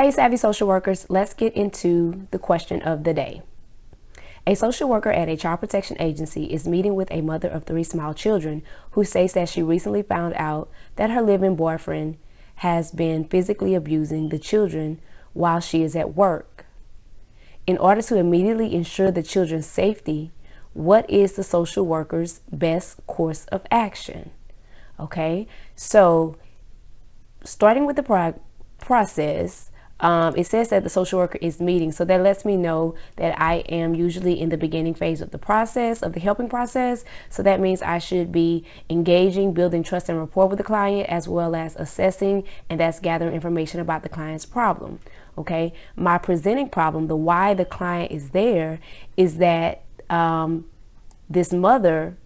Hey, savvy social workers, let's get into the question of the day. A social worker at a child protection agency is meeting with a mother of 3 small children who states that she recently found out that her live-in boyfriend has been physically abusing the children while she is at work. In order to immediately ensure the children's safety, what is the social worker's best course of action? Okay, so starting with the process, it says that the social worker is meeting. So that lets me know that I am usually in the beginning phase of the process, of the helping process. So that means I should be engaging, building trust and rapport with the client, as well as assessing, and that's gathering information about the client's problem. Okay. My presenting problem, the why the client is there, is that this mother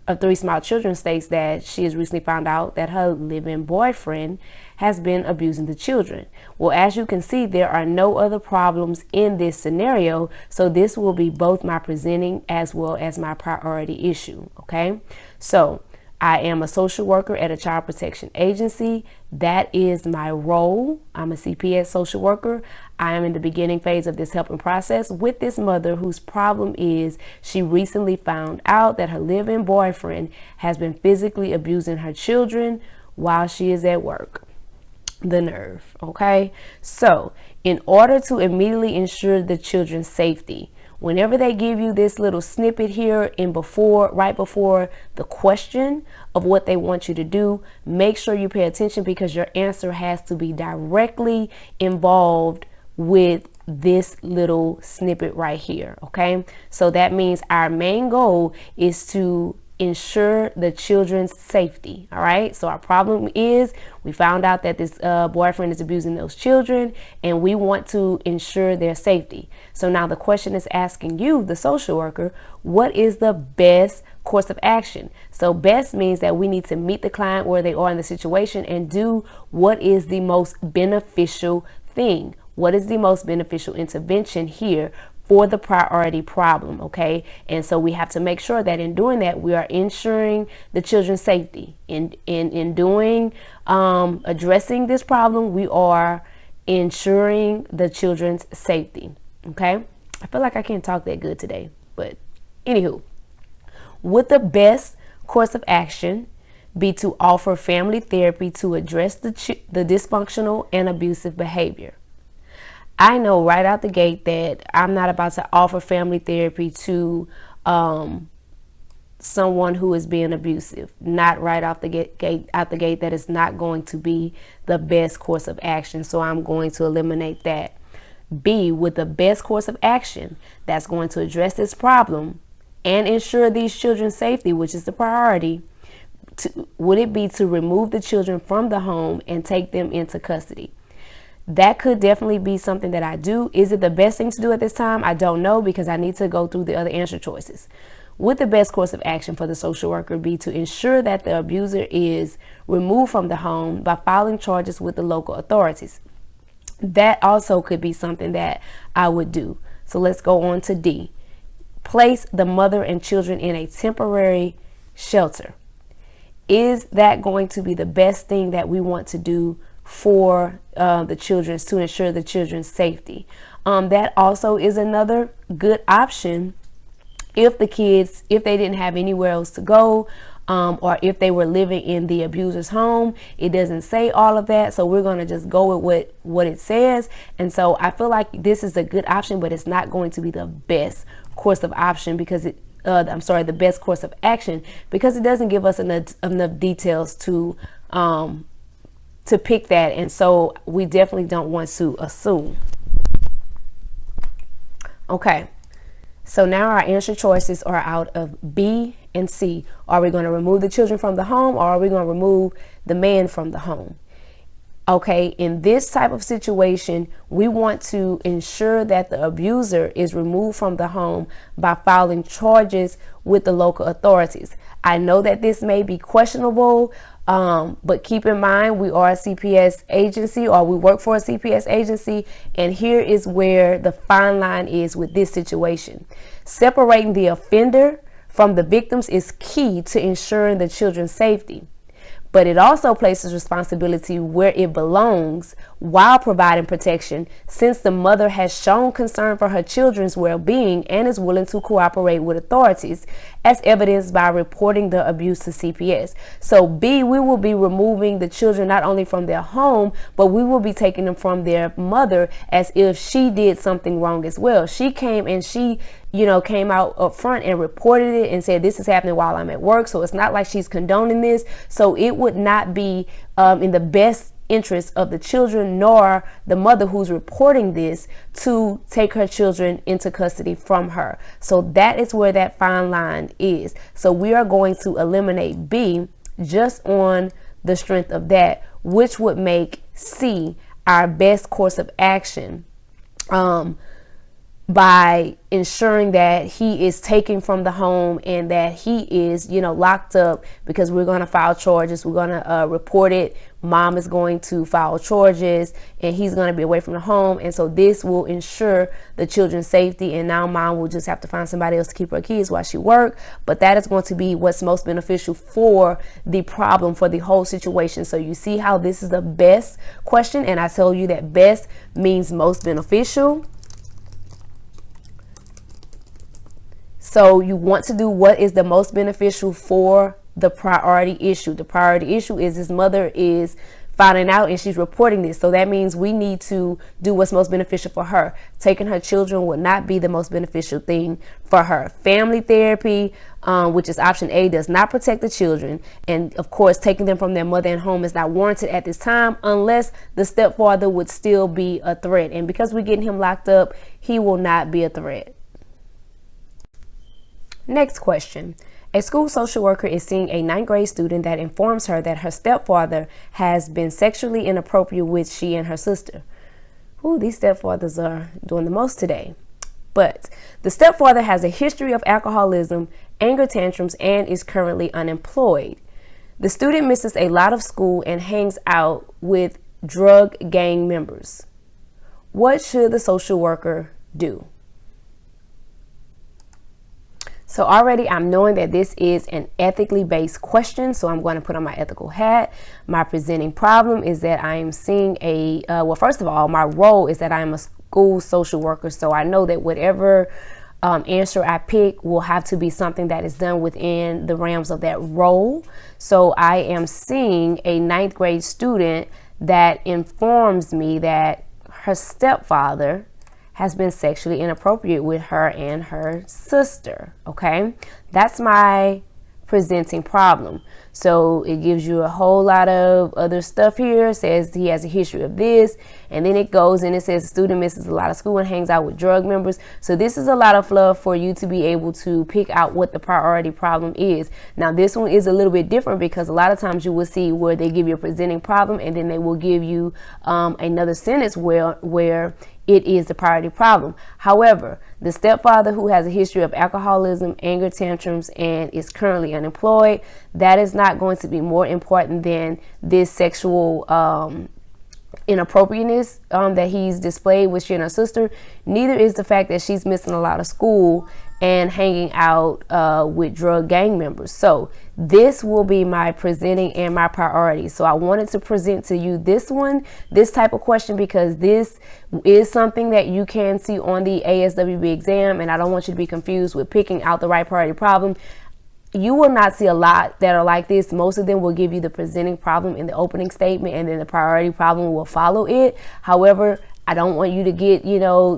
of 3 small children states that she has recently found out that her live-in boyfriend has been abusing the children. Well, as you can see, there are no other problems in this scenario, so this will be both my presenting as well as my priority issue. Okay, so I am a social worker at a child protection agency. That is my role. I'm a CPS social worker. I am in the beginning phase of this helping process with this mother whose problem is she recently found out that her live-in boyfriend has been physically abusing her children while she is at work. The nerve. Okay, so in order to immediately ensure the children's safety, whenever they give you this little snippet here right before the question of what they want you to do, make sure you pay attention, because your answer has to be directly involved with this little snippet right here. Okay, so that means our main goal is to ensure the children's safety. All right, so our problem is we found out that this boyfriend is abusing those children, and we want to ensure their safety. So now the question is asking you, the social worker, what is the best course of action? So best means that we need to meet the client where they are in the situation and do what is the most beneficial thing. What is the most beneficial intervention here for the priority problem? Okay, and so we have to make sure that in doing that, we are ensuring the children's safety. In doing addressing this problem, we are ensuring the children's safety. Okay, I feel like I can't talk that good today, but anywho, would the best course of action be to offer family therapy to address the dysfunctional and abusive behavior? I know right out the gate that I'm not about to offer family therapy to someone who is being abusive. Not right off the gate. That is not going to be the best course of action. So I'm going to eliminate that. B, with the best course of action that's going to address this problem and ensure these children's safety, which is the priority, would it be to remove the children from the home and take them into custody? That could definitely be something that I do. Is it the best thing to do at this time? I don't know, because I need to go through the other answer choices. Would the best course of action for the social worker be to ensure that the abuser is removed from the home by filing charges with the local authorities? That also could be something that I would do. So let's go on to D. Place the mother and children in a temporary shelter. Is that going to be the best thing that we want to do for the children, to ensure the children's safety? That also is another good option if they didn't have anywhere else to go, or if they were living in the abuser's home. It doesn't say all of that, so we're going to just go with what it says. And so I feel like this is a good option, but it's not going to be the best course of option, because the best course of action, because it doesn't give us enough details to pick that, and so we definitely don't want to assume. Okay, so now our answer choices are out of B and C. Are we going to remove the children from the home, or are we going to remove the man from the home? Okay, in this type of situation, we want to ensure that the abuser is removed from the home by filing charges with the local authorities. I know that this may be questionable, but keep in mind, we are a CPS agency, or we work for a CPS agency, and here is where the fine line is with this situation. Separating the offender from the victims is key to ensuring the children's safety. but it also places responsibility where it belongs while providing protection, since the mother has shown concern for her children's well-being and is willing to cooperate with authorities, as evidenced by reporting the abuse to CPS. So B, we will be removing the children not only from their home, but we will be taking them from their mother as if she did something wrong as well. She came and she came out up front and reported it and said, this is happening while I'm at work. So it's not like she's condoning this. So it would not be in the best interest of the children nor the mother who's reporting this to take her children into custody from her. So that is where that fine line is. So we are going to eliminate B just on the strength of that, which would make C our best course of action, by ensuring that he is taken from the home and that he is, locked up, because we're going to file charges. We're going to report it. Mom is going to file charges and he's going to be away from the home. And so this will ensure the children's safety. And now mom will just have to find somebody else to keep her kids while she works. But that is going to be what's most beneficial for the problem, for the whole situation. So you see how this is the best question. And I tell you that best means most beneficial. So you want to do what is the most beneficial for the priority issue. The priority issue is his mother is finding out and she's reporting this. So that means we need to do what's most beneficial for her. Taking her children would not be the most beneficial thing for her. Family therapy, which is option A, does not protect the children. And of course, taking them from their mother and home is not warranted at this time unless the stepfather would still be a threat. And because we're getting him locked up, he will not be a threat. Next question. A school social worker is seeing a 9th grade student that informs her that her stepfather has been sexually inappropriate with she and her sister. Ooh, these stepfathers are doing the most today. But the stepfather has a history of alcoholism, anger tantrums, and is currently unemployed. The student misses a lot of school and hangs out with drug gang members. What should the social worker do? So already I'm knowing that this is an ethically based question, so I'm going to put on my ethical hat. My presenting problem is that I am seeing well, first of all, my role is that I am a school social worker, so I know that whatever answer I pick will have to be something that is done within the realms of that role. So I am seeing a 9th grade student that informs me that her stepfather has been sexually inappropriate with her and her sister. Okay, that's my presenting problem. So it gives you a whole lot of other stuff here. It says he has a history of this, and then it goes and it says the student misses a lot of school and hangs out with drug members. So this is a lot of fluff for you to be able to pick out what the priority problem is. Now this one is a little bit different because a lot of times you will see where they give you a presenting problem and then they will give you another sentence where it is the priority problem. However, the stepfather who has a history of alcoholism, anger tantrums, and is currently unemployed, that is not going to be more important than this sexual inappropriateness that he's displayed with she and her sister. Neither is the fact that she's missing a lot of school and hanging out with drug gang members. So this will be my presenting and my priority. So I wanted to present to you this type of question, because this is something that you can see on the ASWB exam, and I don't want you to be confused with picking out the right priority problem. You will not see a lot that are like this. Most of them will give you the presenting problem in the opening statement, and then the priority problem will follow it. However, I don't want you to get,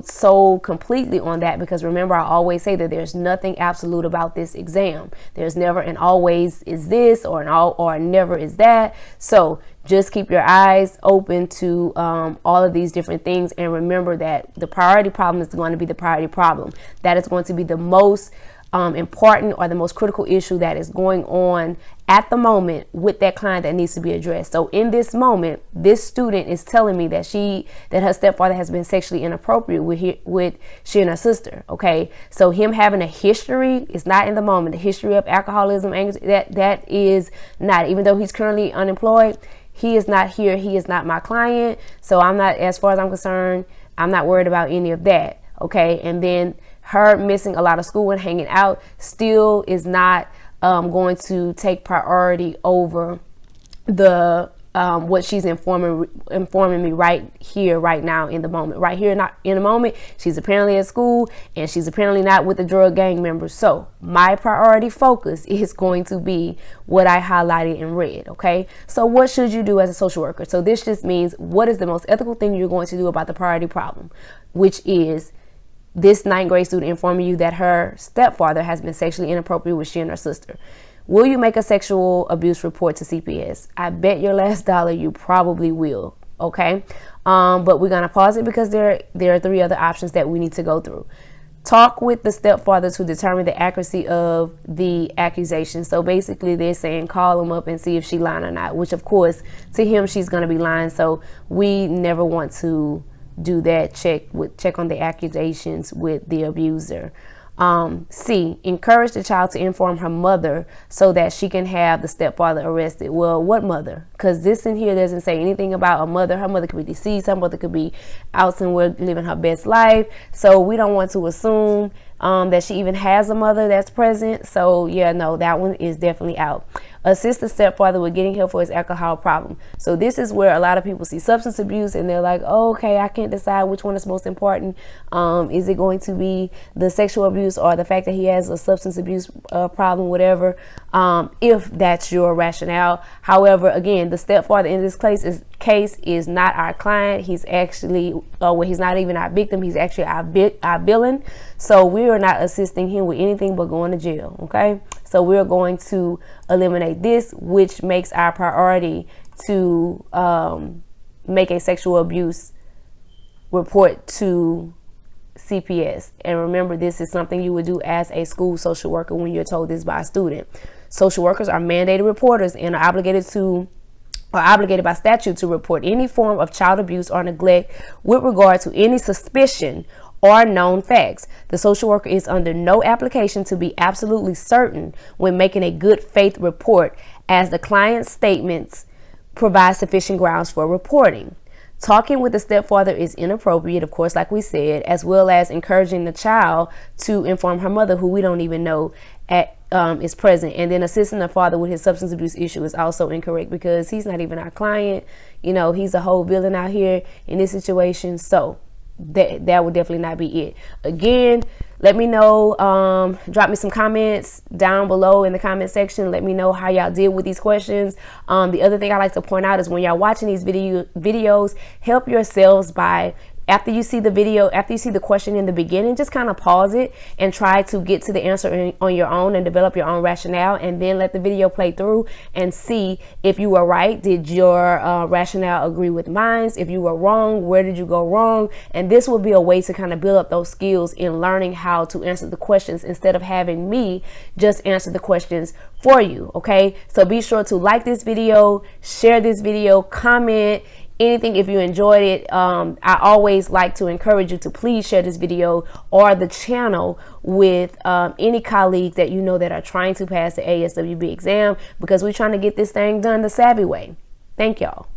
so completely on that, because remember, I always say that there's nothing absolute about this exam. There's never an always is this or an all or never is that. So just keep your eyes open to all of these different things, and remember that the priority problem is going to be the priority problem. That is going to be the most important or the most critical issue that is going on at the moment with that client that needs to be addressed. So in this moment, this student is telling me that her stepfather has been sexually inappropriate with she and her sister. Okay, so him having a history is not in the moment. The history of alcoholism, anger, that is not. Even though he's currently unemployed, he is not here. He is not my client. So I'm not, as far as I'm concerned, I'm not worried about any of that. Okay, and then her missing a lot of school and hanging out still is not going to take priority over the what she's informing me right here, right now, in the moment. Right here, not in the moment, she's apparently at school and she's apparently not with the drug gang members. So my priority focus is going to be what I highlighted in red. Okay, so what should you do as a social worker? So this just means, what is the most ethical thing you're going to do about the priority problem, which is this 9th grade student informing you that her stepfather has been sexually inappropriate with she and her sister. Will you make a sexual abuse report to CPS? I bet your last dollar you probably will. Okay, but we're gonna pause it because there are 3 other options that we need to go through. Talk with the stepfather to determine the accuracy of the accusation. So basically, they're saying call him up and see if she lying or not. Which, of course, to him she's gonna be lying. So we never want to do that. Check on the accusations with the abuser. C, encourage the child to inform her mother so that she can have the stepfather arrested. Well, what mother? Because this in here doesn't say anything about a mother. Her mother could be deceased. Her mother could be out somewhere living her best life. So we don't want to assume that she even has a mother that's present. So yeah, no, that one is definitely out. Assist the stepfather with getting help for his alcohol problem. So this is where a lot of people see substance abuse and they're like, oh, okay, I can't decide which one is most important. Is it going to be the sexual abuse or the fact that he has a substance abuse problem, whatever, if that's your rationale. However, again, the stepfather in this case is not our client. He's actually, he's not even our victim. He's actually our villain. So we are not assisting him with anything but going to jail. Okay, so we're going to eliminate this, which makes our priority to make a sexual abuse report to CPS. And remember, this is something you would do as a school social worker when you're told this by a student. Social workers are mandated reporters and are obligated by statute to report any form of child abuse or neglect with regard to any suspicion or known facts. The social worker is under no application to be absolutely certain when making a good faith report, as the client's statements provide sufficient grounds for reporting. Talking with the stepfather is inappropriate, of course, like we said, as well as encouraging the child to inform her mother, who we don't even know is present. And then assisting the father with his substance abuse issue is also incorrect because he's not even our client. You know, he's a whole villain out here in this situation. So that would definitely not be it. Again, let me know, drop me some comments down below in the comment section. Let me know how y'all deal with these questions. The other thing I like to point out is when y'all watching these videos, help yourselves by, after you see the video, after you see the question in the beginning, just kind of pause it and try to get to the answer on your own and develop your own rationale, and then let the video play through and see if you were right. Did your rationale agree with mine? If you were wrong, where did you go wrong? And this will be a way to kind of build up those skills in learning how to answer the questions instead of having me just answer the questions for you. Okay, so be sure to like this video, share this video, comment anything if you enjoyed it. I always like to encourage you to please share this video or the channel with any colleagues that you know that are trying to pass the ASWB exam, because we're trying to get this thing done the savvy way. Thank y'all.